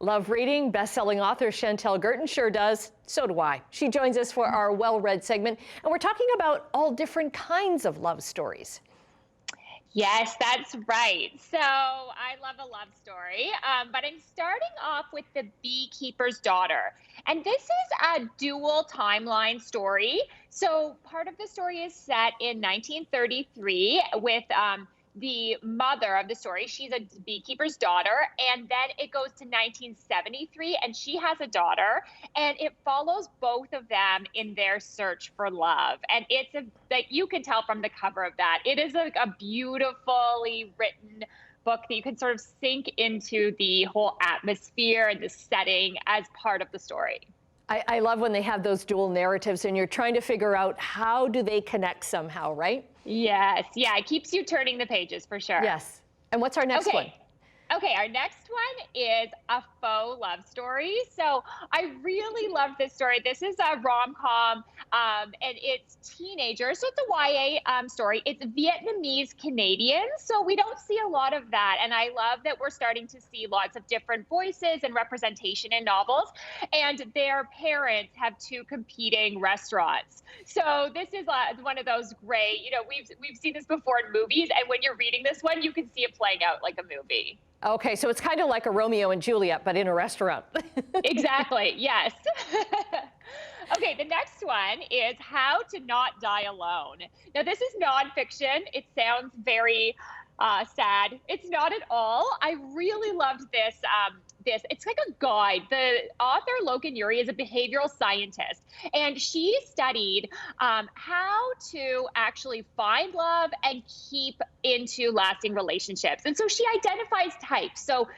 Love reading. Best-selling author Chantel Guertin sure does. So do I. She joins us for our well-read segment, and we're talking about all different kinds of love stories. Yes, that's right. So I love a love story, but I'm starting off with The Beekeeper's Daughter. And this is a dual timeline story. So part of the story is set in 1933 with the mother of the story. She's a beekeeper's daughter. And then it goes to 1973 and she has a daughter. And it follows both of them in their search for love. And it's like you can tell from the cover of that, it is a beautifully written book that you can sort of sink into the whole atmosphere and the setting as part of the story. I love when they have those dual narratives and you're trying to figure out how do they connect somehow, right? Yes. Yeah, it keeps you turning the pages for sure. Yes. And what's our next one? Okay, our next one is a faux love story. So I really love this story. This is a rom-com, and it's teenagers. So it's a YA story. It's Vietnamese Canadian, so we don't see a lot of that. And I love that we're starting to see lots of different voices and representation in novels. And their parents have two competing restaurants. So this is one of those great, we've seen this before in movies. And when you're reading this one, you can see it playing out like a movie. Okay, so it's kind of like a Romeo and Juliet, but in a restaurant. Exactly, yes. Okay, the next one is How to Not Die Alone. Now, this is nonfiction. It sounds very sad. It's not at all. I really loved this. It's like a guide. The author, Logan Ury, is a behavioral scientist, and she studied how to actually find love and keep into lasting relationships. And so she identifies types. So,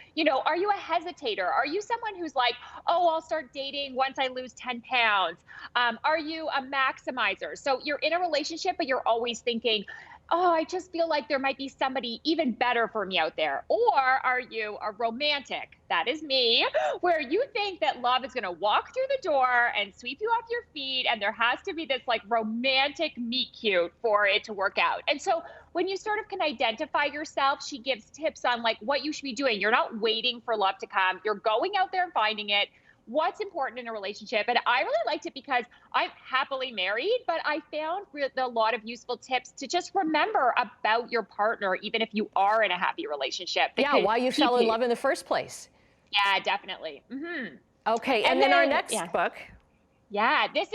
are you a hesitator? Are you someone who's like, oh, I'll start dating once I lose 10 pounds? Are you a maximizer? So you're in a relationship, but you're always thinking, oh, I just feel like there might be somebody even better for me out there. Or are you a romantic? That is me, where you think that love is going to walk through the door and sweep you off your feet, and there has to be this like romantic meet cute for it to work out. And so when you sort of can identify yourself, she gives tips on like what you should be doing. You're not waiting for love to come. You're going out there and finding it. What's important in a relationship. And I really liked it because I'm happily married, but I found a lot of useful tips to just remember about your partner, even if you are in a happy relationship. Yeah, why you fell in love in the first place. Yeah, definitely. Mm-hmm. Okay, and then our next book. Yeah, this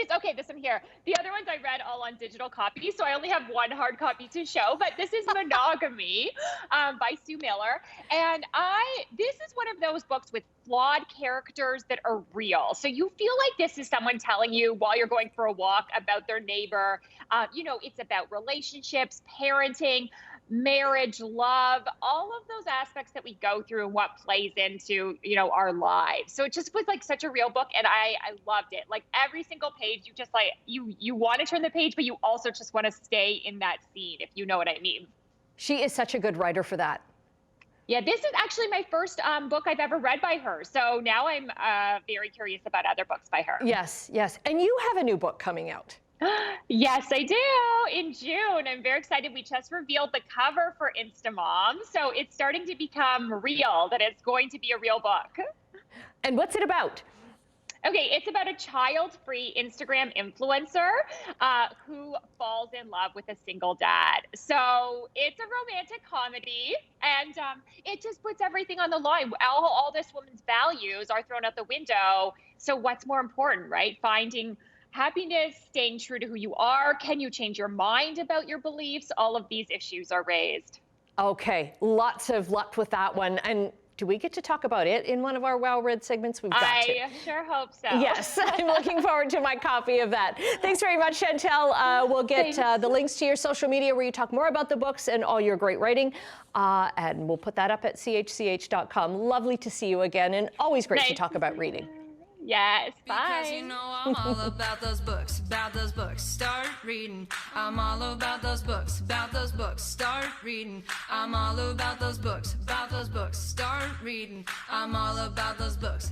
one here. The other ones I read all on digital copies, so I only have one hard copy to show, but this is Monogamy by Sue Miller. And this is one of those books with flawed characters that are real. So you feel like this is someone telling you while you're going for a walk about their neighbor. It's about relationships, parenting, marriage, love, all of those aspects that we go through and what plays into, our lives. So it just was like such a real book, and I loved it. Like every single page, you just like, you want to turn the page, but you also just want to stay in that scene, if you know what I mean. She is such a good writer for that. Yeah, this is actually my first book I've ever read by her. So now I'm very curious about other books by her. Yes, yes. And you have a new book coming out. Yes, I do. In June. I'm very excited. We just revealed the cover for Instamom. So it's starting to become real, that it's going to be a real book. And what's it about? Okay, it's about a child-free Instagram influencer who falls in love with a single dad. So it's a romantic comedy, and it just puts everything on the line. All this woman's values are thrown out the window. So what's more important, right? Finding happiness, staying true to who you are. Can you change your mind about your beliefs? All of these issues are raised. Okay, lots of luck with that one. And do we get to talk about it in one of our well-read segments? We've got to. I sure hope so. Yes, I'm looking forward to my copy of that. Thanks very much, Chantel. We'll get the links to your social media where you talk more about the books and all your great writing. And we'll put that up at chch.com. Lovely to see you again, and always great to talk about reading. Yes, bye. Because I'm all about those books, start reading. I'm all about those books, start reading. I'm all about those books, start reading. I'm all about those books,